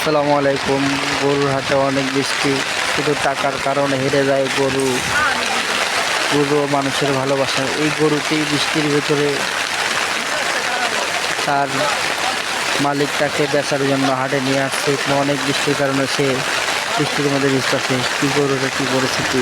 আসসালামু আলাইকুম। গরুর হাটে অনেক বৃষ্টি, শুধু টাকার কারণে হেরে যায় গরু। গরু ও মানুষের ভালোবাসা। এই গরুটি বৃষ্টির ভিতরে তার মালিক তাকে বেচার জন্য হাটে নিয়ে আসছে। অনেক বৃষ্টির কারণে সে বৃষ্টির মধ্যে ভিজতেছে। কি গরুর কি পরিস্থিতি!